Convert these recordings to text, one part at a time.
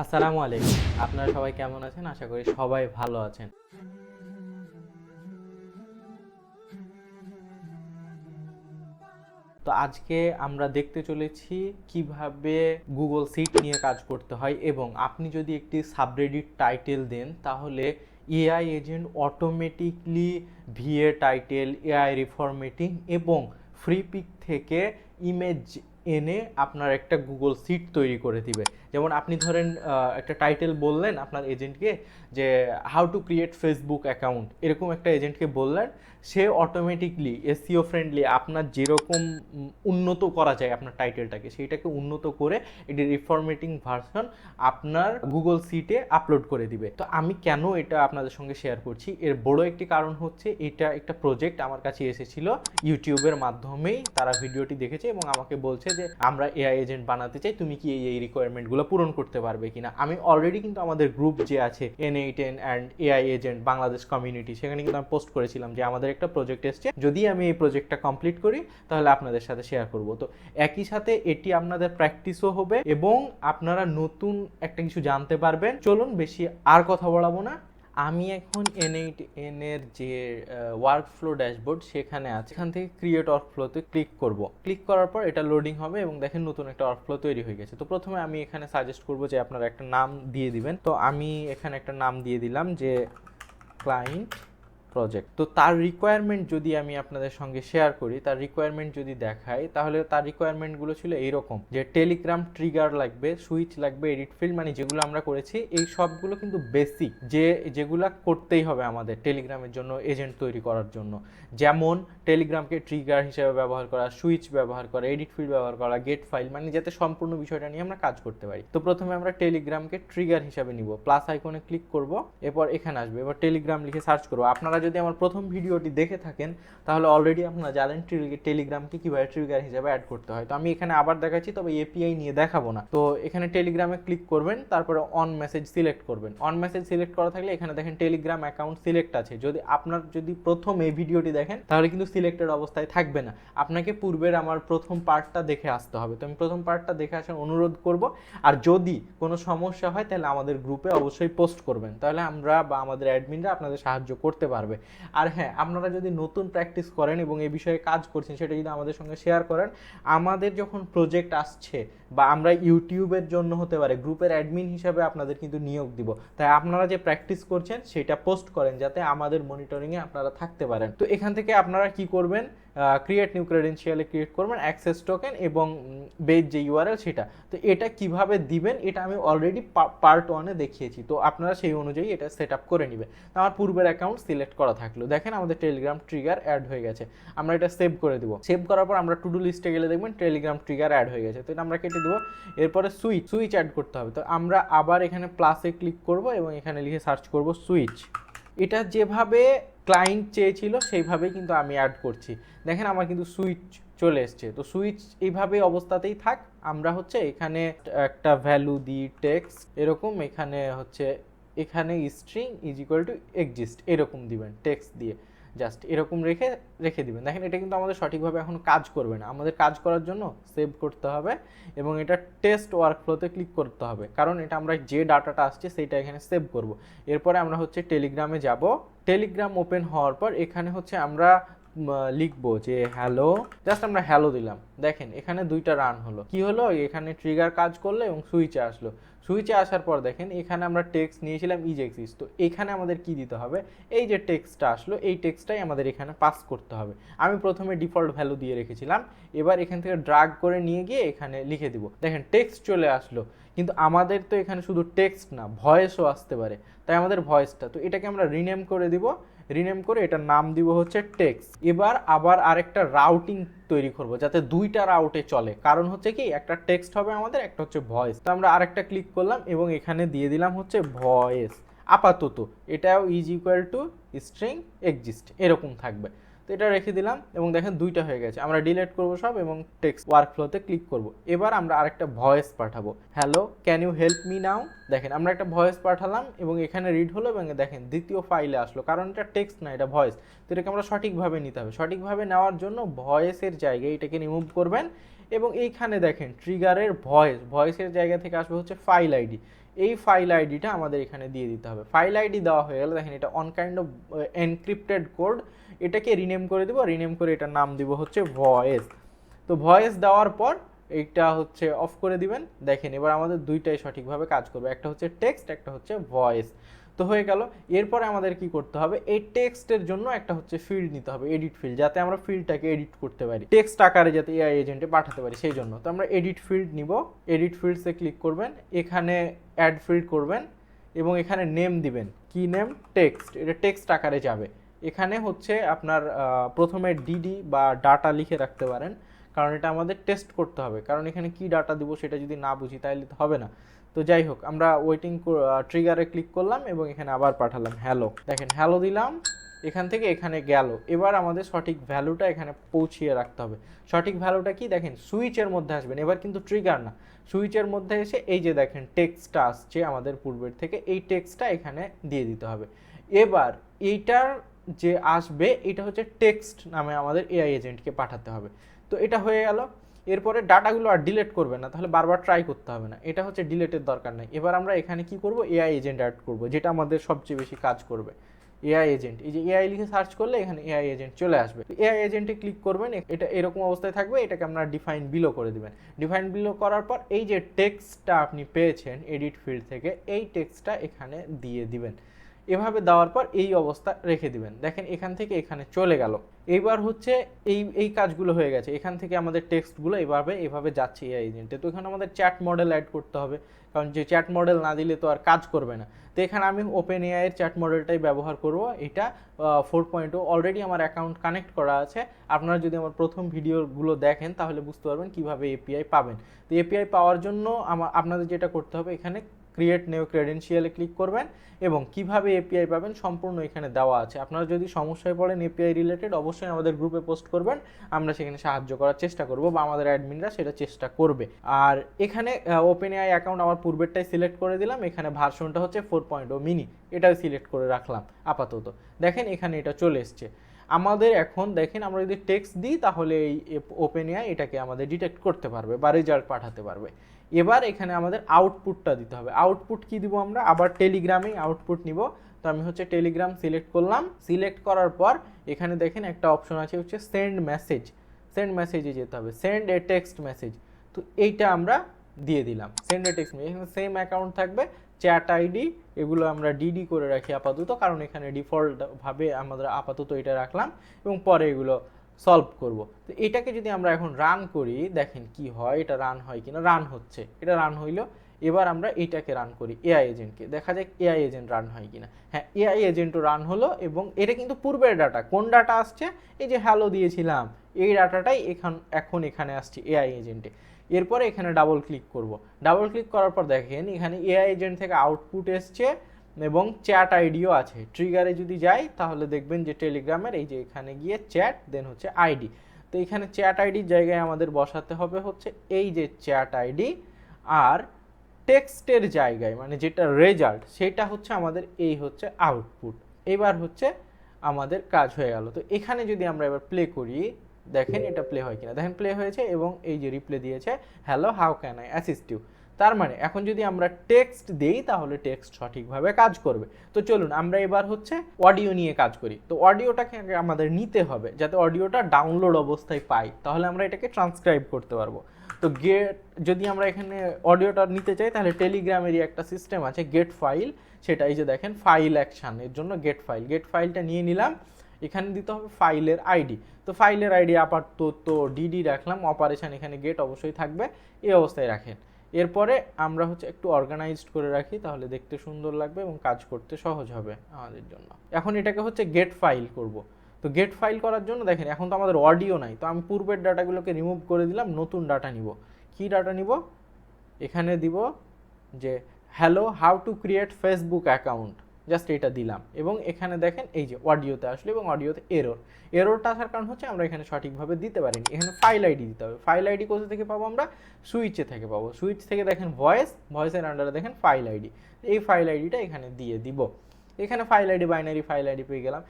আসসালামু আলাইকুম। আপনারা সবাই কেমন আছেন? আশা করি সবাই ভালো আছেন। তো আজকে আমরা দেখতে চলেছি কিভাবে গুগল সিট নিয়ে কাজ করতে হয়, এবং আপনি যদি একটি সাবরেডিট টাইটেল দেন তাহলে AI agent automatically VA title, AI reformatting এবং ফ্রি পিক থেকে ইমেজ এনে আপনার একটা গুগল সিট তৈরি করে দিবে। যেমন আপনি ধরেন একটা টাইটেল বললেন আপনার এজেন্টকে যে how to create Facebook account, এরকম একটা এজেন্টকে বললেন, সে অটোমেটিকলি এসইও ফ্রেন্ডলি আপনার যেরকম উন্নত করা যায় আপনার টাইটেলটাকে, সেইটাকে উন্নত করে এটি রিফরম্যাটিং ভার্সন আপনার গুগল সিটে আপলোড করে দিবে। তো আমি কেন এটা আপনাদের সঙ্গে শেয়ার করছি, এর বড় একটি কারণ হচ্ছে এটা একটা প্রজেক্ট আমার কাছে এসেছিল ইউটিউবের মাধ্যমেই। তারা ভিডিওটি দেখেছে এবং আমাকে বলছে যে আমরা এআই এজেন্ট বানাতে চাই, তুমি কি এই রিকোয়ারমেন্টগুলো পূরণ করতে পারবে কিনা। আমি অলরেডি কিন্তু আমাদের গ্রুপ যে আছে N8N and AI agent Bangladesh community, সেখানে কিন্তু আমি পোস্ট করেছিলাম যে আমাদের একটা প্রজেক্ট এসছে, যদি আমি এই প্রজেক্টটা কমপ্লিট করি তাহলে আপনাদের সাথে শেয়ার করব। তো একই সাথে এটি আপনাদের প্র্যাকটিসও হবে এবং আপনারা নতুন একটা কিছু জানতে পারবেন। চলুন বেশি আর কথা বলাবো না, আমি এখন N8N এর যে ওয়ার্কফ্লো ড্যাশবোর্ড সেখানে আছে, এখান থেকে ক্রিয়েট ওয়ার্কফ্লোতে ক্লিক করব। ক্লিক করার পর এটা লোডিং হবে এবং দেখেন নতুন একটা ওয়ার্কফ্লো তৈরি হয়ে গেছে। তো প্রথমে আমি এখানে সাজেস্ট করব যে আপনারা একটা নাম দিয়ে দিবেন। তো আমি এখানে একটা নাম দিয়ে দিলাম যে ক্লায়েন্ট প্রজেক্ট। তো তার রিকোয়ারমেন্ট যদি আমি আপনাদের সঙ্গে শেয়ার করি, তার রিকোয়ারমেন্ট যদি দেখাই, তাহলে তার রিকোয়ারমেন্টগুলো ছিল এইরকম যে টেলিগ্রাম ট্রিগার লাগবে, সুইচ লাগবে, এডিট ফিল্ড, মানে যেগুলো আমরা করেছি এই সবগুলো কিন্তু বেসিক, যেগুলো করতেই হবে আমাদের টেলিগ্রামের জন্য, এজেন্ট তৈরি করার জন্য। যেমন টেলিগ্রামকে ট্রিগার হিসেবে ব্যবহার করা, সুইচ ব্যবহার করা, এডিট ফিল্ড ব্যবহার করা, গেট ফাইল, মানে যাতে সম্পূর্ণ বিষয়টা নিয়ে আমরা কাজ করতে পারি। তো প্রথমে আমরা টেলিগ্রামকে ট্রিগার হিসেবে নিব, প্লাস আইকনে ক্লিক করব, এরপর এখানে আসবে, এবার টেলিগ্রাম লিখে সার্চ করব। আপনারা যদি আমার প্রথম ভিডিওটি দেখে থাকেন তাহলে অলরেডি আপনারা জানেন টেলিগ্রামকে কিভাবে ট্রিগার হিসেবে অ্যাড করতে হয়। তো আমি এখানে আবার দেখাচ্ছি, তবে এপিআই নিয়ে দেখাবো না। তো এখানে টেলিগ্রামে ক্লিক করবেন, তারপরে অন মেসেজ সিলেক্ট করবেন। অন মেসেজ সিলেক্ট করা থাকলে এখানে দেখেন টেলিগ্রাম অ্যাকাউন্ট সিলেক্ট আছে। যদি প্রথম এই ভিডিওটি দেখেন তাহলে কিন্তু সিলেক্টেড অবস্থায় থাকবে না, আপনাকে পূর্বের আমার প্রথম পার্টটা দেখে আসতে হবে। তো আমি প্রথম পার্টটা দেখে আসার অনুরোধ করব। আর যদি কোনো সমস্যা হয় তাহলে আমাদের গ্রুপে অবশ্যই পোস্ট করবেন, তাহলে আমরা বা আমাদের অ্যাডমিনরা আপনাদের সাহায্য করতে পারবে। আর হ্যাঁ, আপনারা যদি নতুন প্র্যাকটিস করেন এবং এই বিষয়ে কাজ করছেন, সেটা যদি আমাদের সঙ্গে শেয়ার করেন, আমাদের যখন প্রজেক্ট আসছে বা আমরা ইউটিউবের জন্য হতে পারে গ্রুপের অ্যাডমিন হিসাবে আপনাদের কিন্তু নিয়োগ দিব। তাই আপনারা যে প্র্যাকটিস করছেন সেটা পোস্ট করেন যাতে আমাদের মনিটরিংয়ে আপনারা থাকতে পারেন। তো এখান থেকে আপনারা কি করবেন, ক্রিয়েট নিউ ক্রেডেনশিয়ালে ক্রিয়েট করবেন অ্যাক্সেস টোকেন এবং বেজ যে ইউআরএল সেটা। তো এটা কিভাবে দিবেন এটা আমি অলরেডি পার্ট 1-এ দেখিয়েছি, তো আপনারা সেই অনুযায়ী এটা সেট আপ করে নেবেন। আমার পূর্বের অ্যাকাউন্ট সিলেক্ট করা থাকলো, দেখেন আমাদের টেলিগ্রাম ট্রিগার অ্যাড হয়ে গেছে। আমরা এটা সেভ করে দিব। সেভ করার পর আমরা টু ডু লিস্টে গেলে দেখবেন টেলিগ্রাম ট্রিগার অ্যাড হয়ে গেছে। তো এটা আমরা কেটে দেবো। এরপরে সুইচ অ্যাড করতে হবে। তো আমরা আবার এখানে প্লাসে ক্লিক করব এবং এখানে লিখে সার্চ করব সুইচ। এটা যেভাবে ক্লায়েন্ট চেয়েছিল সেইভাবেই কিন্তু আমি অ্যাড করছি। দেখেন আমার কিন্তু সুইচ চলে এসছে। তো সুইচ এইভাবে অবস্থাতেই থাক। আমরা হচ্ছে এখানে একটা ভ্যালু দিই টেক্সট, এরকম এখানে string is equal to exist, এরকম দিবেন টেক্সট দিয়ে, জাস্ট এরকম রেখে দিবেন। দেখেন এটা কিন্তু আমাদের সঠিকভাবে এখন কাজ করবে না। আমাদের কাজ করার জন্য সেভ করতে হবে এবং এটা টেস্ট ওয়ার্কফ্লোতে ক্লিক করতে হবে, কারণ এটা আমরা যে ডাটাটা আসছে সেইটা এখানে সেভ করব। এরপরে আমরা টেলিগ্রামে যাব। টেলিগ্রাম ওপেন হওয়ার পর এখানে আমরা লিখবো যে হ্যালো, জাস্ট আমরা হ্যালো দিলাম। দেখেন এখানে দুইটা রান হলো। কি হলো, এখানে ট্রিগার কাজ করলো এবং সুইচে আসলো। সুইচে আসার পর দেখেন এখানে আমরা টেক্সট নিয়েছিলাম ইজ এক্সিস্ট। তো এখানে আমাদের কি দিতে হবে, এই যে টেক্সটটা আসলো এই টেক্সটটাই আমাদের এখানে পাস করতে হবে। আমি প্রথমে ডিফল্ট ভ্যালু দিয়ে রেখেছিলাম, এবার এখান থেকে ড্রাগ করে নিয়ে গিয়ে এখানে লিখে দিব। দেখেন টেক্সট চলে আসলো, কিন্তু আমাদের তো এখানে শুধু টেক্সট না, ভয়েসও আসতে পারে, তাই আমাদের ভয়েসটা, তো এটাকে আমরা রিনেম করে দিব। রিনেম করে এটার নাম দিব হচ্ছে টেক্সট। এবার আবার আরেকটা রাউটিং তৈরি করব যাতে দুইটা রাউটে চলে, কারণ হচ্ছে কি একটা টেক্সট হবে আমাদের, একটা হচ্ছে ভয়েস। তো আমরা আরেকটা ক্লিক করলাম এবং এখানে দিয়ে দিলাম হচ্ছে ভয়েস। আপাতত এটাও is equal to string exist এরকম থাকবে। তো এটা রেখে দিলাম এবং দেখেন দুইটা হয়ে গেছে। আমরা ডিলিট করব সব এবং টেক্সট ওয়ার্কফ্লোতে ক্লিক করব। এবার আমরা আরেকটা ভয়েস পাঠাবো, hello can you help me now. দেখেন আমরা একটা ভয়েস পাঠালাম এবং এখানে রিড হলো এবং দেখেন দ্বিতীয় ফাইলে আসলো, কারণ এটা টেক্সট না, এটা ভয়েস। তো এটাকে আমরা সঠিকভাবে নিতে হবে। সঠিকভাবে নেওয়ার জন্য ভয়েসের জায়গায় এটাকে রিমুভ করবেন এবং এইখানে দেখেন ট্রিগারের ভয়েসের জায়গা থেকে আসবে হচ্ছে ফাইল আইডি। এই ফাইল আইডিটা আমাদের এখানে দিয়ে দিতে হবে। ফাইল আইডি দেওয়া হয়ে গেলে দেখেন এটা on kind of encrypted code, এটাকে রিনেম করে দেবো, রিনেম করে এটার নাম দিব হচ্ছে ভয়েস। তো ভয়েস দেওয়ার পর এইটা হচ্ছে অফ করে দিবেন। দেখেন এবার আমাদের দুইটাই সঠিকভাবে কাজ করবে, একটা হচ্ছে টেক্সট, একটা হচ্ছে ভয়েস। তো হয়ে গেল। এরপরে আমাদের কি করতে হবে, এই টেক্সটের জন্য একটা হচ্ছে ফিল্ড নিতে হবে, এডিট ফিল্ড, যাতে আমরা ফিল্ডটাকে এডিট করতে পারি, টেক্সট আকারে যাতে এআই এজেন্টে পাঠাতে পারি সেই জন্য। তো আমরা এডিট ফিল্ড নিব, এডিট ফিল্ডসে ক্লিক করবেন, এখানে অ্যাড ফিল্ড করবেন এবং এখানে নেম দিবেন, কি নেম, টেক্সট, এটা টেক্সট আকারে যাবে। এখানে হচ্ছে আপনার প্রথমে ডিডি বা ডাটা লিখে রাখতে পারেন, কারণ এটা আমাদের টেস্ট করতে হবে, কারণ এখানে কি ডাটা দিব সেটা যদি না বুঝি তাহলে তো হবে না। তো যাই হোক, আমরা ওয়েটিং ট্রিগারে ক্লিক করলাম এবং এখানে আবার পাঠালাম হ্যালো। দেখেন হ্যালো দিলাম, এখান থেকে এখানে গেল। এবার আমাদের সঠিক ভ্যালুটা এখানে পৌঁছিয়ে রাখতে হবে। সঠিক ভ্যালুটা কি, দেখেন সুইচের মধ্যে আসবেন, এবার কিন্তু ট্রিগার না, সুইচের মধ্যে এসে এই যে দেখেন টেক্সটটা আসছে আমাদের পূর্বের থেকে, এই টেক্সটটা এখানে দিয়ে দিতে হবে। এবার এইটার যে আসবে এটা হচ্ছে টেক্সট নামে আমাদের এআই এজেন্টকে পাঠাতে হবে। তো এটা হয়ে গেল। এরপরে ডাটাগুলো আর ডিলিট করবে না, তাহলে বারবার ট্রাই করতে হবে না, এটা হচ্ছে ডিলিটের দরকার নাই। এবার আমরা এখানে কি করব, এআই এজেন্ট অ্যাড করব, যেটা আমাদের সবচেয়ে বেশি কাজ করবে। এআই এজেন্ট, এই যে এআই লিখে সার্চ করলে এখানে এআই এজেন্ট চলে আসবে। এআই এজেন্টে ক্লিক করবেন, এটা এরকম অবস্থায় থাকবে, এটাকে আপনারা ডিফাইন বিলো করে দিবেন। ডিফাইন বিলো করার পর এই যে টেক্সটটা আপনি পেয়েছেন এডিট ফিল্ড থেকে, এই টেক্সটটা এখানে দিয়ে দিবেন। এভাবে দেওয়ার পর এই অবস্থা রেখে দিবেন। দেখেন এখান থেকে এখানে চলে গেল। এইবার হচ্ছে এই কাজগুলো হয়ে গেছে, এখান থেকে আমাদের টেক্সটগুলো এভাবে যাচ্ছে এআই এজেন্টে। তো এখানে আমাদের চ্যাট মডেল অ্যাড করতে হবে, কারণ যে চ্যাট মডেল না দিলে তো আর কাজ করবে না। তো এখানে আমি ওপেন এআই এর চ্যাট মডেলটাই ব্যবহার করব। এটা 4.0 অলরেডি আমার অ্যাকাউন্ট কানেক্ট করা আছে। আপনারা যদি আমার প্রথম ভিডিওগুলো দেখেন তাহলে বুঝতে পারবেন কিভাবে এপিআই পাবেন। তো এপিআই পাওয়ার জন্য আপনাদের যেটা করতে হবে, এখানে ক্রিয়েট নিউ ক্রেডেনশিয়ালে ক্লিক করবেন এবং কিভাবে এপিআই পাবেন সম্পূর্ণ এখানে দেওয়া আছে। আপনারা যদি সমস্যায় পড়েন এপিআই রিলেটেড, অবশ্যই আমাদের গ্রুপে পোস্ট করবেন, আমরা সেখানে সাহায্য করার চেষ্টা করব বা আমাদের অ্যাডমিনরা সেটা চেষ্টা করবে। আর এখানে ওপেন এআই অ্যাকাউন্ট আমার পূর্বেরটাই সিলেক্ট করে দিলাম, এখানে ভার্সনটা হচ্ছে 4.0 মিনি, এটাও সিলেক্ট করে রাখলাম আপাতত। দেখেন এখানে এটা চলে এসছে। আমাদের এখন দেখেন আমরা যদি টেক্সট দিই তাহলে এই ওপেন এআই এটাকে আমাদের ডিটেক্ট করতে পারবে বা রেজাল্ট পাঠাতে পারবে। এবার এখানে আমাদের আউটপুটটা দিতে হবে। আউটপুট কি দিব আমরা, আবার টেলিগ্রামেই আউটপুট নিব। তো আমি হচ্ছে টেলিগ্রাম সিলেক্ট করলাম, সিলেক্ট করার পর এখানে দেখেন একটা অপশন আছে হচ্ছে সেন্ড মেসেজ, সেন্ড মেসেজে যেতে হবে, সেন্ড এ টেক্সট মেসেজ। তো এইটা আমরা দিয়ে দিলাম, সেন্ড এ টেক্সট মেসেজ। এখানে সেম অ্যাকাউন্ট থাকবে, চ্যাট আইডি এগুলো আমরা ডিডি করে রাখি আপাতত, কারণ এখানে ডিফল্টভাবে আমরা আপাতত এটা রাখলাম এবং পরে এগুলো সলভ করব। তো এটাকে যদি আমরা এখন রান করি, দেখেন কি হয়, এটা রান হয় কিনা, রান হচ্ছে, এটা রান হইলো। এবার আমরা এটাকে রান করি এআই এজেন্টকে, দেখা যাক এআই এজেন্ট রান হয় কিনা। হ্যাঁ, এআই এজেন্টও রান হলো এবং এটা কিন্তু পূর্বের ডাটা, কোন ডাটা আসছে, এই যে হ্যালো দিয়েছিলাম এই ডাটাটাই এখন এখানে আসছে এআই এজেন্টে। এরপরে এখানে ডাবল ক্লিক করব, ডাবল ক্লিক করার পর দেখেন এখানে এআই এজেন্ট থেকে আউটপুট এসছে এবং চ্যাট আইডিও আছে। ট্রিগারে যদি যাই তাহলে দেখবেন যে টেলিগ্রামের এই যে এখানে গিয়ে চ্যাট, দেন হচ্ছে আইডি। তো এখানে চ্যাট আইডির জায়গায় আমাদের বসাতে হবে হচ্ছে এই যে চ্যাট আইডি, আর টেক্সটের জায়গায় মানে যেটা রেজাল্ট সেটা হচ্ছে আমাদের এই হচ্ছে আউটপুট। এবার হচ্ছে আমাদের কাজ হয়ে গেল। তো এখানে যদি আমরা এবার প্লে করি, দেখেন এটা প্লে হয় কিনা, দেখেন প্লে হয়েছে এবং এই যে রিপ্লে দিয়েছে, hello how can I assist you. তার মানে এখন যদি আমরা টেক্সট দেই তাহলে টেক্সট সঠিকভাবে কাজ করবে। তো চলুন আমরা এবার হচ্ছে অডিও নিয়ে কাজ করি। তো অডিওটাকে আমাদের নিতে হবে, যাতে অডিওটা ডাউনলোড অবস্থায় পাই, তাহলে আমরা এটাকে ট্রান্সক্রাইব করতে পারবো। তো যদি আমরা এখানে অডিওটা নিতে চাই তাহলে টেলিগ্রামেরই একটা সিস্টেম আছে গেট ফাইল, সেটা এই যে দেখেন ফাইল অ্যাকশন, এর জন্য গেট ফাইলটা নিয়ে নিলাম। এখানে দিতে হবে ফাইলের আইডি। তো ফাইলের আইডি আপাতত ডিডি রাখলাম, অপারেশন এখানে গেট অবশ্যই থাকবে, এই অবস্থায় রাখেন। এরপরে আমরা হচ্ছে একটু অর্গানাইজড করে রাখি, তাহলে দেখতে সুন্দর লাগবে এবং কাজ করতে সহজ হবে আমাদের জন্য। এখন এটাকে হচ্ছে গেট ফাইল করব। তো গেট ফাইল করার জন্য দেখেন এখন তো আমাদের অডিও নাই, তো আমি পূর্বের ডাটাগুলোকে রিমুভ করে দিলাম, নতুন ডাটা নিব। কি ডাটা নিব, এখানে দিব যে hello how to create Facebook account, just এটা দিলাম এবং এখানে দেখেন এই যে অডিওতে আসলো এবং অডিওতে এররটা আসার কারণ হচ্ছে আমরা এখানে সঠিকভাবে দিতে পারিনি। এখানে ফাইল আইডি দিতে হবে। ফাইল আইডি কোথা থেকে পাবো, আমরা সুইচে থেকে পাবো। সুইচ থেকে দেখেন ভয়েসের আন্ডারে দেখেন ফাইল আইডি, এই ফাইল আইডিটা এখানে দিয়ে দিব। এখানে file ID binary file ID পেয়ে গেলাম।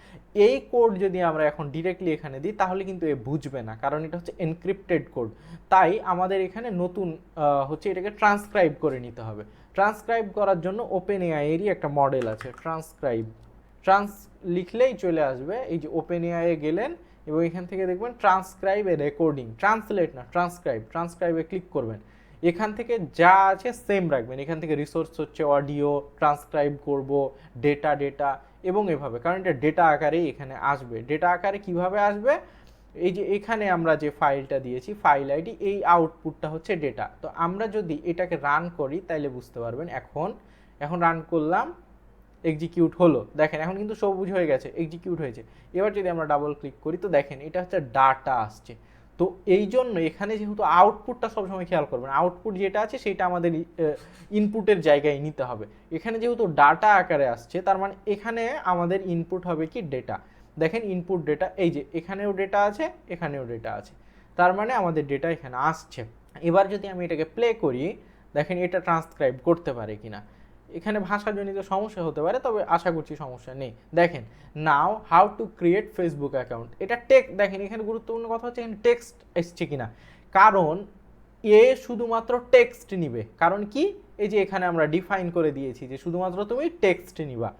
এই কোড যদি আমরা এখন ডিরেক্টলি এখানে দিই তাহলে কিন্তু এ বুঝবে না, কারণ এটা হচ্ছে এনক্রিপ্টেড কোড। তাই আমাদের এখানে নতুন হচ্ছে এটাকে ট্রান্সক্রাইব করে নিতে হবে। ট্রান্সক্রাইব করার জন্য ওপেন এআই এরই একটা মডেল আছে ট্রান্সক্রাইব, লিখলেই চলে আসবে। এই যে ওপেন এআই এ গেলেন এবং এখান থেকে দেখবেন ট্রান্সক্রাইব এ রেকর্ডিং, ট্রান্সলেট না ট্রান্সক্রাইব, ট্রান্সক্রাইবে ক্লিক করবেন। এখান থেকে যা আছে সেম রাখবেন। এখান থেকে রিসোর্স হচ্ছে অডিও, ট্রান্সক্রাইব করব, ডেটা এবং এভাবে, কারণ এটা ডেটা আকারেই এখানে আসবে। ডেটা আকারে কিভাবে আসবে, এই যে এখানে আমরা যে ফাইলটা দিয়েছি ফাইল আইডি, এই আউটপুটটা হচ্ছে ডেটা। তো আমরা যদি এটাকে রান করি তাইলে বুঝতে পারবেন। এখন রান করলাম, এক্সিকিউট হলো, দেখেন এখন কিন্তু সবুজ হয়ে গেছে, এক্সিকিউট হয়েছে। এবার যদি আমরা ডাবল ক্লিক করি তো দেখেন এটা হচ্ছে ডাটা আসছে। তো এই জন্য এখানে যেহেতু আউটপুটটা সবসময় খেয়াল করবেন, আউটপুট যেটা আছে সেটা আমাদের ইনপুটের জায়গায় নিতে হবে। এখানে যেহেতু ডাটা আকারে আসছে তার মানে এখানে আমাদের ইনপুট হবে কি ডেটা। দেখেন ইনপুট ডেটা, এই যে এখানেও ডেটা আছে, এখানেও ডেটা আছে, তার মানে আমাদের ডেটা এখানে আসছে। এবার যদি আমি এটাকে প্লে করি, দেখেন এটা ট্রান্সক্রাইব করতে পারে কিনা। এখানে ভাষাজনিত সমস্যা হতে পারে, তবে আশা করছি সমস্যা নেই। দেখেন now how to create Facebook account, এটা দেখেন এখানে গুরুত্বপূর্ণ কথা হচ্ছে এখানে টেক্সট এসছে কিনা, কারণ এ শুধুমাত্র টেক্সট নিবে। কারণ কি, এই যে এখানে আমরা ডিফাইন করে দিয়েছি যে শুধুমাত্র তুমি টেক্সট নিবা।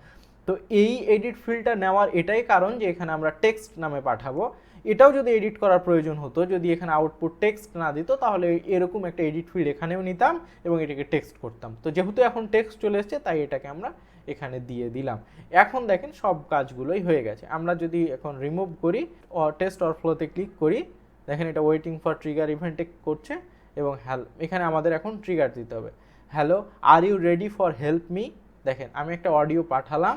তো এই এডিট ফিল্ডটা নেওয়ার এটাই কারণ যে এখানে আমরা টেক্সট নামে পাঠাবো। এটাও যদি এডিট করার প্রয়োজন হতো, যদি এখানে আউটপুট টেক্সট না দিত, তাহলে এরকম একটা এডিট ফিল্ড এখানেও নিতাম এবং এটাকে টেক্সট করতাম। তো যেহেতু এখন টেক্সট চলে এসছে তাই এটাকে আমরা এখানে দিয়ে দিলাম। এখন দেখেন সব কাজগুলোই হয়ে গেছে। আমরা যদি এখন রিমুভ করি, টেস্ট অর ফ্লোতে ক্লিক করি, দেখেন এটা ওয়েটিং ফর ট্রিগার ইভেন্টে করছে এবং এখানে আমাদের এখন ট্রিগার দিতে হবে। Hello, are you ready for help me. দেখেন আমি একটা অডিও পাঠালাম,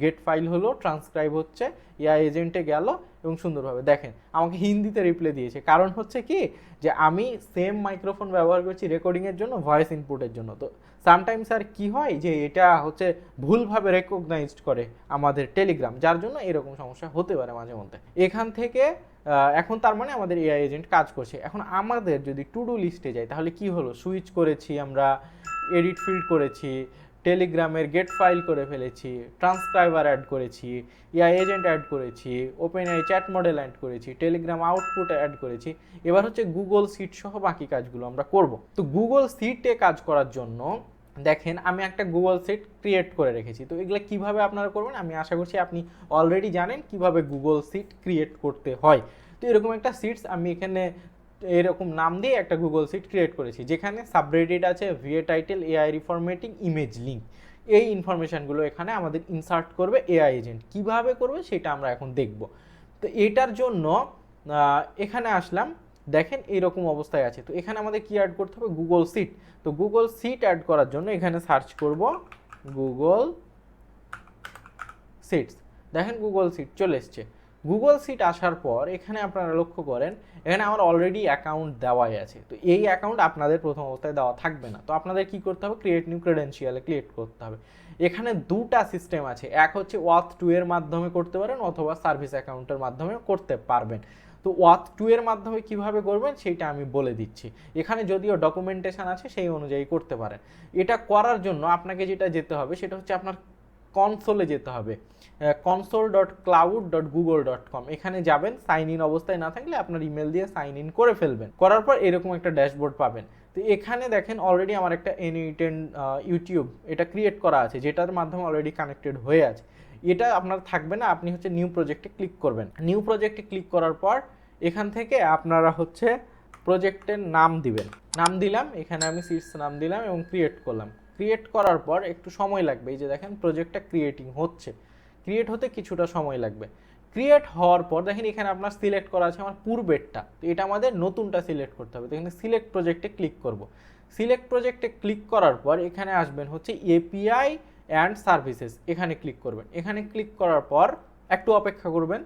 গেট ফাইল হলো, ট্রান্সক্রাইব হচ্ছে, এআই এজেন্টে গেল এবং সুন্দরভাবে দেখেন আমাকে হিন্দিতে রিপ্লাই দিয়েছে। কারণ হচ্ছে কি, যে আমি সেম মাইক্রোফোন ব্যবহার করছি রেকর্ডিংয়ের জন্য, ভয়েস ইনপুটের জন্য। তো সামটাইমস আর কি হয় যে এটা হচ্ছে ভুলভাবে রেকগনাইজড করে আমাদের টেলিগ্রাম, যার জন্য এরকম সমস্যা হতে পারে মাঝে মধ্যে। এখান থেকে এখন তার মানে আমাদের এআই এজেন্ট কাজ করছে। এখন আমাদের যদি টু ডু লিস্টে যাই তাহলে কি হলো, সুইচ করেছি আমরা, এডিট ফিল্ড করেছি, টেলিগ্রামের গেট ফাইল করে ফেলেছি, ট্রান্সক্রাইবার অ্যাড করেছি, এআই এজেন্ট অ্যাড করেছি, open AI chat model add করেছি, টেলিগ্রাম আউটপুট অ্যাড করেছি। এবার হচ্ছে গুগল সিট সহ বাকি কাজগুলো আমরা করব। তো গুগল সিটে কাজ করার জন্য দেখেন আমি একটা গুগল সিট ক্রিয়েট করে রেখেছি। তো এগুলো কিভাবে আপনারা করবেন আমি আশা করছি আপনি অলরেডি জানেন কিভাবে গুগল সিট ক্রিয়েট করতে হয়। তো এরকম একটা সিটস আমি এখানে এরকম নাম দিয়ে একটা গুগল সিট ক্রিয়েট করেছি, যেখানে সাবরেডিট আছে, VA title, AI reformatting, image link. এই ইনফরমেশানগুলো এখানে আমাদের ইনসার্ট করবে এআই এজেন্ট। কিভাবে করবে সেটা আমরা এখন দেখব। তো এটার জন্য এখানে আসলাম, দেখেন এইরকম অবস্থায় আছে। তো এখানে আমাদের কি অ্যাড করতে হবে, গুগল সিট। তো গুগল সিট অ্যাড করার জন্য এখানে সার্চ করব গুগল সিটস। দেখেন গুগল সিট চলে এসছে। গুগল সিট আসার পর এখানে আপনারা লক্ষ্য করেন এখানে আমার অলরেডি অ্যাকাউন্ট দেওয়াই আছে। তো এই অ্যাকাউন্ট আপনাদের প্রথম অবস্থায় দেওয়া থাকবে না। তো আপনাদের কি করতে হবে, ক্রিয়েট নিউ ক্রেডেনশিয়ালে ক্রিয়েট করতে হবে। এখানে দুটা সিস্টেম আছে, এক হচ্ছে ওয়াথ 2 এর মাধ্যমে করতে পারেন অথবা সার্ভিস অ্যাকাউন্টের মাধ্যমে করতে পারবেন। তো ওয়াথ 2 এর মাধ্যমে কিভাবে করবেন সেইটা আমি বলে দিচ্ছি। এখানে যদিও ডকুমেন্টেশন আছে সেই অনুযায়ী করতে পারেন। এটা করার জন্য আপনাকে যেটা যেতে হবে সেটা হচ্ছে আপনার কনসোলে যেতে হবে, console.cloud.google.com। এখানে যাবেন, সাইন ইন অবস্থায় না থাকলে আপনার ইমেল দিয়ে সাইন ইন করে ফেলবেন। করার পর এরকম একটা ড্যাশবোর্ড পাবেন। তো এখানে দেখেন অলরেডি আমার একটা N8N ইউটিউব এটা ক্রিয়েট করা আছে, যেটার মাধ্যমে অলরেডি কানেক্টেড হয়ে আছে। এটা আপনার থাকবে না, আপনি হচ্ছে নিউ প্রজেক্টে ক্লিক করবেন। নিউ প্রজেক্টে ক্লিক করার পর এখান থেকে আপনারা হচ্ছে প্রজেক্টের নাম দিবেন। নাম দিলাম, এখানে আমি সিটস নাম দিলাম এবং ক্রিয়েট করলাম। ক্রিয়েট করার পর একটু সময় লাগবে, এই যে দেখেন প্রজেক্টটা ক্রিয়েটিং হচ্ছে, ক্রিয়েট হতে কিছুটা সময় লাগবে। ক্রিয়েট হওয়ার পর দেখেন এখানে আপনার সিলেক্ট করা আছে আমার পূর্বেরটা, তো এটা আমাদের নতুনটা সিলেক্ট করতে হবে। তো এখানে সিলেক্ট প্রজেক্টে ক্লিক করব। সিলেক্ট প্রজেক্টে ক্লিক করার পর এখানে আসবেন হচ্ছে এপিআই অ্যান্ড সার্ভিসেস, এখানে ক্লিক করবেন। এখানে ক্লিক করার পর একটু অপেক্ষা করবেন।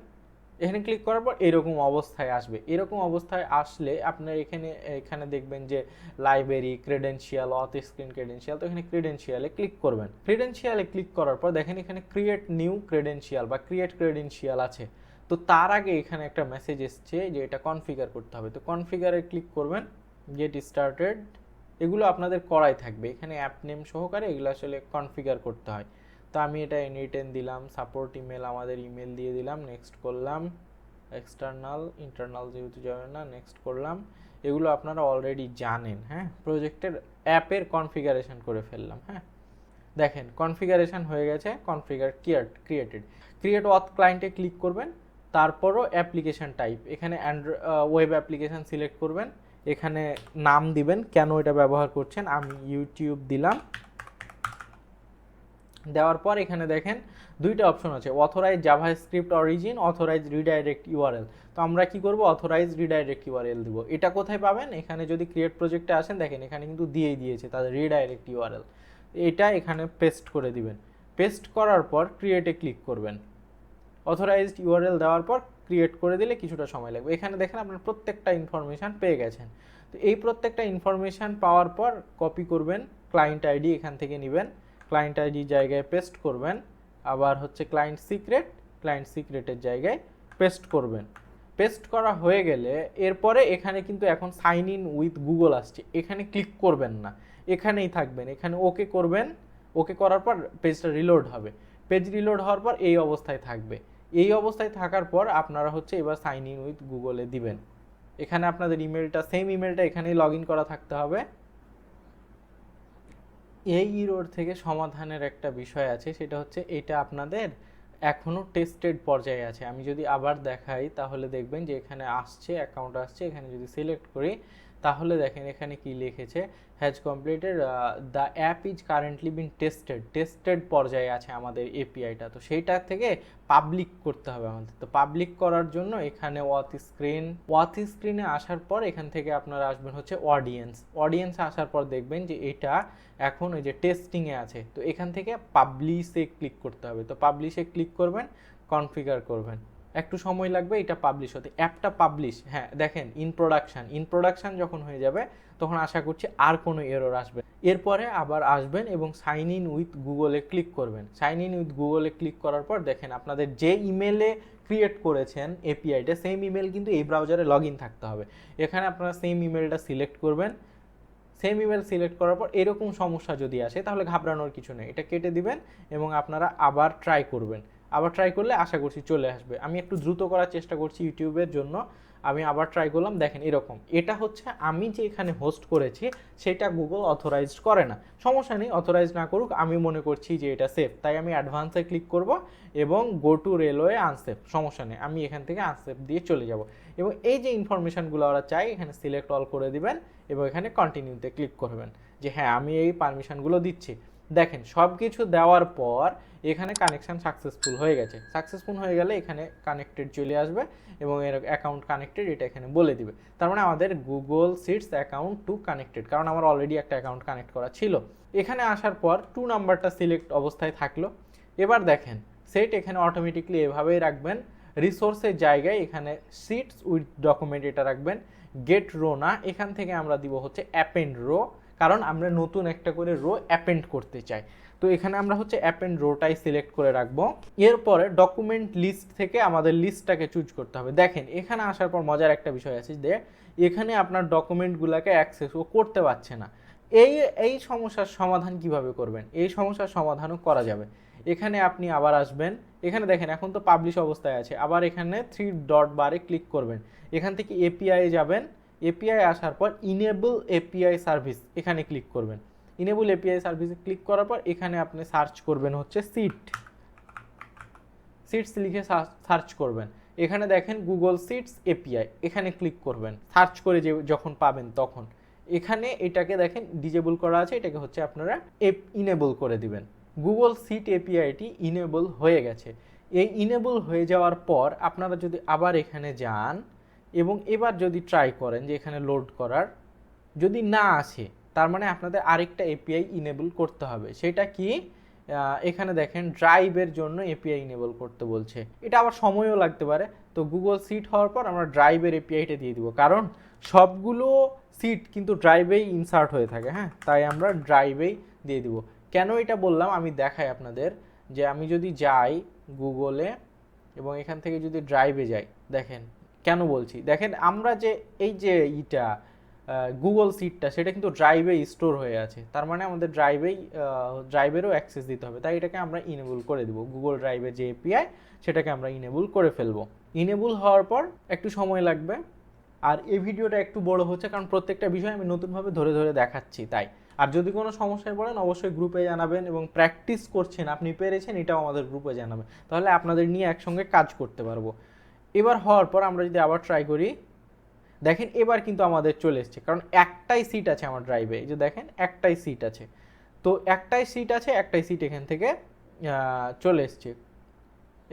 এখানে ক্লিক করার পর এরকম অবস্থায় আসবে। এরকম অবস্থায় আসলে আপনার এখানে দেখবেন যে লাইব্রেরি, ক্রেডেনশিয়াল, অথ স্ক্রিন ক্রেডেনশিয়াল। তো এখানে ক্রেডেনশিয়ালে ক্লিক করবেন। ক্রেডেনশিয়ালে ক্লিক করার পর দেখেন এখানে ক্রিয়েট নিউ ক্রেডেনশিয়াল বা ক্রিয়েট ক্রেডেনশিয়াল আছে। তো তার আগে এখানে একটা মেসেজ এসছে যে এটা কনফিগার করতে হবে। তো কনফিগারে ক্লিক করবেন, গেট স্টার্টেড। এগুলো আপনাদের করাই থাকবে, এখানে অ্যাপ নেম সহকারে এগুলো আসলে কনফিগার করতে হয়। তো আমি এটা এনিটেন দিলাম, সাপোর্ট ইমেল আমাদের ইমেল দিয়ে দিলাম, নেক্সট করলাম, এক্সটার্নাল ইন্টারনাল যেহেতু যাবে না, নেক্সট করলাম। এগুলো আপনারা অলরেডি জানেন। হ্যাঁ, প্রজেক্টের অ্যাপের কনফিগারেশন করে ফেললাম। হ্যাঁ, দেখেন কনফিগারেশন হয়ে গেছে, কনফিগার ক্রিয়েটেড, ক্রিয়েট অথ ক্লায়েন্টে ক্লিক করবেন, তারপরও অ্যাপ্লিকেশন টাইপ, এখানে ওয়েব অ্যাপ্লিকেশন সিলেক্ট করবেন, এখানে নাম দিবেন কেন এটা ব্যবহার করছেন, আমি ইউটিউব দিলাম। দেওয়ার পর এখানে দেখেন দুইটা অপশন আছে, authorize JavaScript origin, authorize redirect URL. তো আমরা কি করব, অথরাইজ রিডাইরেক্ট ইউআরএল দিব। এটা কোথায় পাবেন, এখানে যদি ক্রিয়েট প্রজেক্টে আসেন দেখেন এখানে কিন্তু দিয়েই দিয়েছে তাদের রিডাইরেক্ট ইউআরএল। এটা এখানে পেস্ট করে দিবেন, পেস্ট করার পর ক্রিয়েটে ক্লিক করবেন। অথরাইজড ইউআরএল দেওয়ার পর ক্রিয়েট করে দিলে কিছুটা সময় লাগবে। এখানে দেখেন আপনার প্রত্যেকটা ইনফরমেশান পেয়ে গেছেন। তো এই প্রত্যেকটা ইনফরমেশান পাওয়ার পর কপি করবেন, ক্লায়েন্ট আইডি এখান থেকে নেবেন, ক্লায়েন্ট আইডি জায়গায় পেস্ট করবেন, আবার হচ্ছে ক্লায়েন্ট সিক্রেটের জায়গায় পেস্ট করবেন। পেস্ট করা হয়ে গেলে এরপরে এখানে কিন্তু এখন সাইন ইন উইথ গুগল আসছে, এখানে ক্লিক করবেন না, এখানেই থাকবেন, এখানে ওকে করবেন। ওকে করার পর পেজটা রিলোড হবে, পেজ রিলোড হওয়ার পর এই অবস্থায় থাকবে। এই অবস্থায় থাকার পর আপনারা হচ্ছে এবার সাইন ইন উইথ গুগলে দিবেন। এখানে আপনাদের ইমেলটা, সেম ইমেলটা এখানেই লগ ইন করা থাকতে হবে। এই ইরোর থেকে সমাধানের একটা বিষয় আছে, সেটা হচ্ছে এটা আপনাদের এখনও টেস্টেড পর্যায়ে আছে। আমি যদি আবার দেখাই তাহলে দেখবেন যে এখানে আসছে, অ্যাকাউন্ট আসছে, এখানে যদি সিলেক্ট করি তাহলে দেখেন এখানে কি লিখেছে, has completed the app is currently been tested পর্যায়ে আছে আমাদের এপিআইটা। তো সেইটা থেকে পাবলিক করতে হবে আমাদের। তো পাবলিক করার জন্য এখানে ওয়াথ স্ক্রিনে আসার পর এখান থেকে আপনারা আসবেন হচ্ছে অডিয়েন্সে আসার পর দেখবেন যে এটা এখন ওই যে টেস্টিংয়ে আছে। তো এখান থেকে পাবলিশে ক্লিক করতে হবে। তো পাবলিশে ক্লিক করবেন, কনফিগার করবেন, একটু সময় লাগবে এটা পাবলিশ হতে। অ্যাপটা পাবলিশ, হ্যাঁ দেখেন ইন প্রোডাকশান যখন হয়ে যাবে তখন আশা করছি আর কোনো এরর আসবে। এরপরে আবার আসবেন এবং সাইন ইন উইথ গুগলে ক্লিক করবেন। সাইন ইন উইথ গুগলে ক্লিক করার পর দেখেন আপনাদের যে ইমেলে ক্রিয়েট করেছেন এপিআইটা, সেম ইমেল কিন্তু এই ব্রাউজারে লগ ইন থাকতে হবে। এখানে আপনারা সেম ইমেলটা সিলেক্ট করবেন। সেম ইমেল সিলেক্ট করার পর এরকম সমস্যা যদি আসে তাহলে ঘাবড়ানোর কিছু নেই, এটা কেটে দিবেন এবং আপনারা আবার ট্রাই করবেন। আবার ট্রাই করলে আশা করছি চলে আসবে। আমি একটু দ্রুত করার চেষ্টা করছি ইউটিউবের জন্য। আমি আবার ট্রাই করলাম, দেখেন এরকম। এটা হচ্ছে আমি যে এখানে হোস্ট করেছি সেটা গুগল অথরাইজড করে না, সমস্যা নেই, অথরাইজ না করুক, আমি মনে করছি যে এটা সেফ, তাই আমি অ্যাডভান্সে ক্লিক করব এবং গো টু রেলওয়ে আনসেফ, সমস্যা নেই, আমি এখান থেকে আনসেফ দিয়ে চলে যাব। এবং এই যে ইনফরমেশানগুলো ওরা চাই এখানে সিলেক্ট অল করে দিবেন এবং এখানে কন্টিনিউতে ক্লিক করবেন যে হ্যাঁ আমি এই পারমিশনগুলো দিচ্ছি। দেখেন সব কিছু দেওয়ার পর এখানে কানেকশান সাকসেসফুল হয়ে গেছে। সাকসেসফুল হয়ে গেলে এখানে কানেক্টেড চলে আসবে এবং এর অ্যাকাউন্ট কানেক্টেড এটা এখানে বলে দিবে। তার মানে আমাদের Google sheets account to connected, কারণ আমার অলরেডি একটা অ্যাকাউন্ট কানেক্ট করা ছিল। এখানে আসার পর 2 নাম্বারটা সিলেক্ট অবস্থায় থাকলো। এবার দেখেন সেট এখানে অটোমেটিকলি এভাবেই রাখবেন। রিসোর্সের জায়গায় এখানে সিটস উইথ ডকুমেন্ট এটা রাখবেন। গেট রো না, এখান থেকে আমরা দিব হচ্ছে অ্যাপেন্ড রো, কারণ আমরা নতুন একটা করে রো অ্যাপেন্ড করতে চাই। তো এখানে আমরা হচ্ছে অ্যাপেন্ড রোটাই সিলেক্ট করে রাখবো। এরপরে ডকুমেন্ট লিস্ট থেকে আমাদের লিস্টটাকে চুজ করতে হবে। দেখেন এখানে আসার পর মজার একটা বিষয় আছে যে এখানে আপনার ডকুমেন্টগুলোকে অ্যাক্সেসও করতে পারছে না। এই সমস্যার সমাধান কিভাবে করবেন, এই সমস্যার সমাধানও করা যাবে। এখানে আপনি আবার আসবেন, এখানে দেখেন এখন তো পাবলিশ অবস্থায় আছে, আবার এখানে 3 ডট বারে ক্লিক করবেন, এখান থেকে এপিআই যাবেন। এপিআই আসার পর ইনেবল এপিআই সার্ভিস এখানে ক্লিক করবেন। ইনেবল এপিআই সার্ভিসে ক্লিক করার পর এখানে আপনি সার্চ করবেন হচ্ছে সিটস লিখে সার্চ করবেন। এখানে দেখেন গুগল সিটস এপিআই, এখানে ক্লিক করবেন। সার্চ করে যে যখন পাবেন তখন এখানে এটাকে দেখেন ডিজেবল করা আছে, এটাকে হচ্ছে আপনারা ইনেবল করে দিবেন। গুগল সিট এপিআইটি ইনেবল হয়ে গেছে। এই ইনেবল হয়ে যাওয়ার পর আপনারা যদি আবার এখানে যান এবং এবার যদি ট্রাই করেন যে এখানে লোড করার, যদি না আসে তার মানে আপনাদের আরেকটা এপিআই ইনেবল করতে হবে। সেটা কি, এখানে দেখেন ড্রাইভের জন্য এপিআই ইনেবল করতে বলছে, এটা আবার সময়ও লাগতে পারে। তো গুগল সিট হওয়ার পর আমরা ড্রাইভের এপিআইটা দিয়ে দিব, কারণ সবগুলো সিট কিন্তু ড্রাইভেই ইনসার্ট হয়ে থাকে। হ্যাঁ, তাই আমরা ড্রাইভেই দিয়ে দিব। কেন এটা বললাম আমি দেখাই আপনাদের, যে আমি যদি যাই গুগলে এবং এখান থেকে যদি ড্রাইভে যাই, দেখেন কেন বলছি, দেখেন আমরা যে এই যে গুগল সিটটা সেটা কিন্তু ড্রাইভে স্টোর হয়ে আছে, তার মানে আমাদের ড্রাইভেরও অ্যাক্সেস দিতে হবে, তাই এটাকে আমরা ইনেবল করে দেবো। গুগল ড্রাইভের যে এপিআই সেটাকে আমরা ইনেবল করে ফেলবো। ইনেবল হওয়ার পর একটু সময় লাগবে, আর এই ভিডিওটা একটু বড় হচ্ছে কারণ প্রত্যেকটা বিষয় আমি নতুনভাবে ধরে ধরে দেখাচ্ছি তাই। আর যদি কোনো সমস্যায় পড়েন অবশ্যই গ্রুপে জানাবেন, এবং প্র্যাকটিস করছেন আপনি পেরেছেন এটাও আমাদের গ্রুপে জানাবেন, তাহলে আপনাদের নিয়ে একসঙ্গে কাজ করতে পারবো। এবার হওয়ার পর আমরা যদি আবার ট্রাই করি, দেখেন এবার কিন্তু আমাদের চলে এসছে, কারণ একটাই সিট আছে আমার ড্রাইভে, এই যে দেখেন একটাই সিট আছে। তো একটাই সিট আছে, একটাই সিট এখান থেকে চলে এসছে,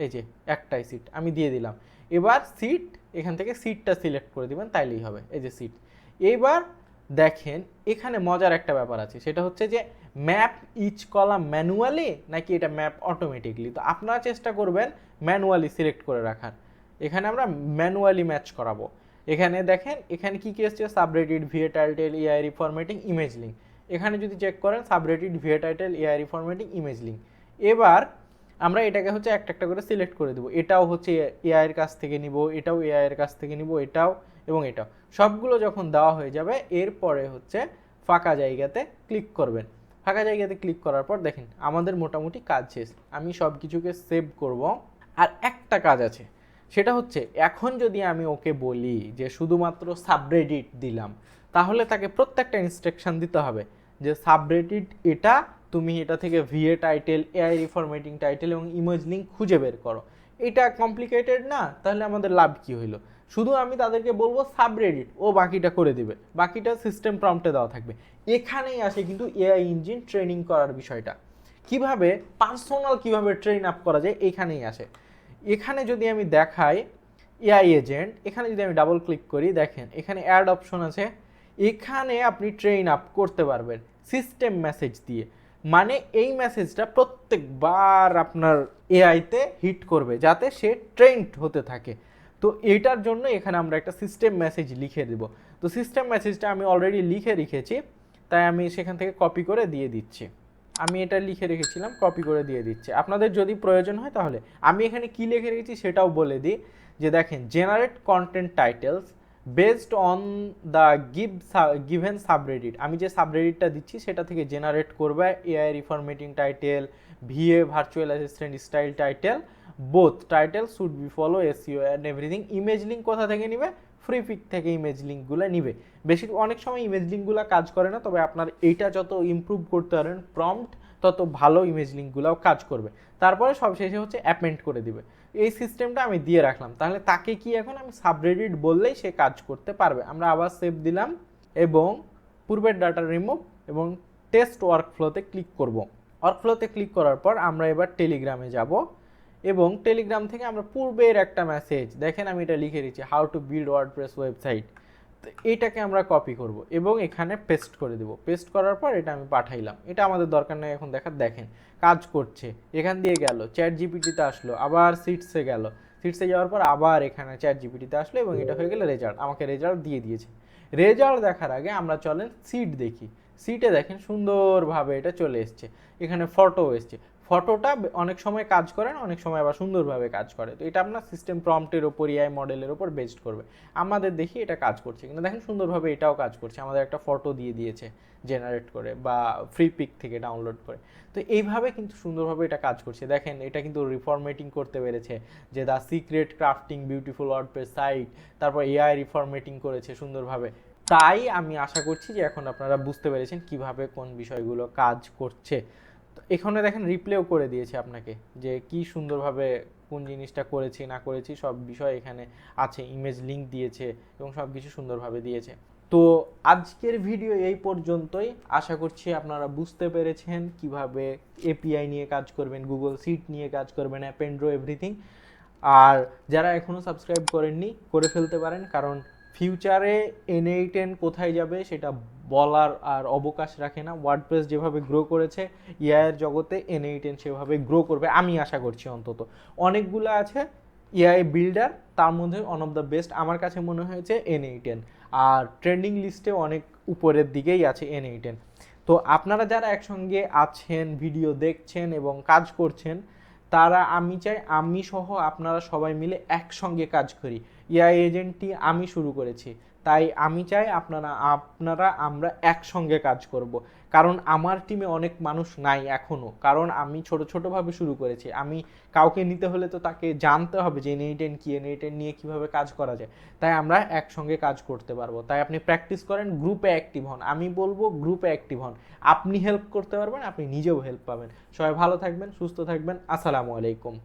এই যে একটাই সিট আমি দিয়ে দিলাম। এবার সিট এখান থেকে সিটটা সিলেক্ট করে দিবেন, তাইলেই হবে, এই যে সিট। এইবার দেখেন এখানে মজার একটা ব্যাপার আছে, সেটা হচ্ছে যে ম্যাপ ইচ কলাম ম্যানুয়ালি নাকি এটা ম্যাপ অটোমেটিকলি। তো আপনারা চেষ্টা করবেন ম্যানুয়ালি সিলেক্ট করে রাখার। এখানে আমরা ম্যানুয়ালি ম্যাচ করাবো। এখানে দেখেন এখানে কি কি এসছে, subreddit, VA title, AI reformatting, image link. এখানে যদি চেক করেন subreddit, VA title, AI reformatting, image link. এবার আমরা এটাকে হচ্ছে একটা একটা করে সিলেক্ট করে দেবো। এটাও হচ্ছে এআই এর কাছ থেকে নিব, এটাও এআই এর কাছ থেকে নিব, এটাও এবং এটাও। সবগুলো যখন দেওয়া হয়ে যাবে এরপরে হচ্ছে ফাঁকা জায়গাতে ক্লিক করবেন। ফাঁকা জায়গাতে ক্লিক করার পর দেখেন আমাদের মোটামুটি কাজ শেষ। আমি সব কিছুকে সেভ করব। আর একটা কাজ আছে, সেটা হচ্ছে এখন যদি আমি ওকে বলি যে শুধুমাত্র সাবরেডিট দিলাম, তাহলে তাকে প্রত্যেকটা ইনস্ট্রাকশন দিতে হবে যে সাবরেডিট এটা, তুমি এটা থেকে VA title, AI reformatting title এবং ইমেজ লিঙ্ক খুঁজে বের করো। এটা কমপ্লিকেটেড না? তাহলে আমাদের লাভ কি হইলো? শুধু আমি তাদেরকে বলবো সাবরেডিট, ও বাকিটা করে দিবে, বাকিটা সিস্টেম প্রম্পটে দেওয়া থাকবে। এখানেই আসে কিন্তু এআই ইঞ্জিন ট্রেনিং করার বিষয়টা, কিভাবে পার্সোনাল কিভাবে ট্রেন আপ করা যায় এখানেই আসে। এখানে যদি আমি দেখাই এআই এজেন্ট, এখানে যদি আমি ডাবল ক্লিক করি, দেখেন এখানে অ্যাড অপশন আছে। এখানে আপনি ট্রেন আপ করতে পারবেন সিস্টেম মেসেজ দিয়ে, মানে এই মেসেজটা প্রত্যেকবার আপনার এআইতে হিট করবে যাতে সে ট্রেন্ড হতে থাকে। তো এটার জন্য এখানে আমরা একটা সিস্টেম মেসেজ লিখে দেব। তো সিস্টেম মেসেজটা আমি অলরেডি লিখে রেখেছি, তাই আমি সেখান থেকে কপি করে দিয়ে দিচ্ছি। আমি এটা লিখে রেখেছিলাম, কপি করে দিয়ে দিচ্ছি। আপনাদের যদি প্রয়োজন হয় তাহলে আমি এখানে কি লিখে রেখেছি সেটাও বলে দিই, যে দেখেন generate content titles based on the given subreddit. আমি যে সাবরেডিটটা দিচ্ছি সেটা থেকে জেনারেট করবে AI reformatting title, VA virtual assistant style title, both title should be follow SEO and everything. Image link কোথা থেকে নিবে? ফ্রি পিক থেকে ইমেজ লিঙ্কগুলো নিবে। অনেক সময় ইমেজ লিঙ্কগুলো কাজ করে না, তবে আপনার এইটা যত ইমপ্রুভ করতে পারেন প্রম্পট, তত ভালো ইমেজ লিঙ্কগুলোও কাজ করবে। তারপরে সব শেষে হচ্ছে অ্যাপেন্ড করে দিবে। এই সিস্টেমটা আমি দিয়ে রাখলাম, তাহলে তাকে কি এখন আমি সাবরেডিট বললেই সে কাজ করতে পারবে। আমরা আবার সেভ দিলাম এবং পূর্বের ডাটা রিমুভ এবং টেস্ট ওয়ার্কফ্লোতে ক্লিক করব। ওয়ার্কফ্লোতে ক্লিক করার পর আমরা এবার টেলিগ্রামে যাব, এবং টেলিগ্রাম থেকে আমরা পূর্বের একটা মেসেজ, দেখেন আমি এটা লিখে দিচ্ছি, how to build WordPress website. তো এইটাকে আমরা কপি করব এবং এখানে পেস্ট করে দেব। পেস্ট করার পর এটা আমি পাঠাইলাম। এটা আমাদের দরকার নেই এখন দেখার। দেখেন কাজ করছে, এখান দিয়ে গেল চ্যাট জিপিটিতে আসলো, আবার সিটসে গেল, সিটসে যাওয়ার পর আবার এখানে চ্যাট জিপিটিতে আসলো এবং এটা হয়ে গেল রেজাল্ট। আমাকে রেজাল্ট দিয়ে দিয়েছে। রেজাল্ট দেখার আগে আমরা চলেন সিট দেখি। সিটে দেখেন সুন্দরভাবে এটা চলে এসছে, এখানে ফটো এসছে। ফটোটা অনেক সময় কাজ করে না, অনেক সময় আবার সুন্দরভাবে কাজ করে। তো এটা আপনার সিস্টেম প্রম্পটের ওপর, এআই মডেলের ওপর বেসড করবে। আমাদের দেখি এটা কাজ করছে কিনা। দেখেন সুন্দরভাবে এটাও কাজ করছে, আমাদের একটা ফটো দিয়ে দিয়েছে জেনারেট করে বা ফ্রি পিক থেকে ডাউনলোড করে। তো এইভাবে কিন্তু সুন্দরভাবে এটা কাজ করছে। দেখেন এটা কিন্তু রিফরম্যাটিং করতে পেরেছে, যে the secret crafting beautiful WordPress site, তারপর এআই রিফরম্যাটিং করেছে সুন্দরভাবে। তাই আমি আশা করছি যে এখন আপনারা বুঝতে পেরেছেন কিভাবে কোন বিষয়গুলো কাজ করছে। তো এখানে দেখেন রিপ্লেও করে দিয়েছে আপনাকে, যে কি সুন্দরভাবে কোন জিনিসটা করেছি না করেছি সব বিষয় এখানে আছে। ইমেজ লিঙ্ক দিয়েছে এবং সব কিছু সুন্দরভাবে দিয়েছে। তো আজকের ভিডিও এই পর্যন্তই। আশা করছি আপনারা বুঝতে পেরেছেন কিভাবে এপিআই নিয়ে কাজ করবেন, গুগল সিট নিয়ে কাজ করবেন, অ্যাপেন্ড্রো এভরিথিং। আর যারা এখনও সাবস্ক্রাইব করেননি করে ফেলতে পারেন, কারণ ফিউচারে N8N কোথায় যাবে সেটা বলার আর অবকাশ রাখে না। ওয়ার্ডপ্রেস যেভাবে গ্রো করেছে, এআইয়ের জগতে N8N সেভাবে গ্রো করবে আমি আশা করছি। অন্তত অনেকগুলো আছে এআই বিল্ডার, তার মধ্যে ওয়ান অফ দ্য বেস্ট আমার কাছে মনে হয়েছে N8N, আর ট্রেন্ডিং লিস্টে অনেক উপরের দিকেই আছে N8N। তো আপনারা যারা একসঙ্গে আছেন, ভিডিও দেখছেন এবং কাজ করছেন, তারা আমি চাই আমি সহ আপনারা সবাই মিলে একসঙ্গে কাজ করি। এআই এজেন্টটি আমি শুরু করেছি, তাই আমি চাই আপনারা আমরা একসঙ্গে কাজ করব। কারণ আমার টিমে অনেক মানুষ নাই এখনও, কারণ আমি ছোটোভাবে শুরু করেছি। আমি কাউকে নিতে হলে তো তাকে জানতে হবে যে N8N কি, N8N নিয়ে কীভাবে কাজ করা যায়। তাই আমরা একসঙ্গে কাজ করতে পারবো। তাই আপনি প্র্যাকটিস করেন, গ্রুপে অ্যাক্টিভ হন। আমি বলবো গ্রুপে অ্যাক্টিভ হন। আপনি হেল্প করতে পারবেন, আপনি নিজেও হেল্প পাবেন। সবাই ভালো থাকবেন, সুস্থ থাকবেন। আসসালামু আলাইকুম।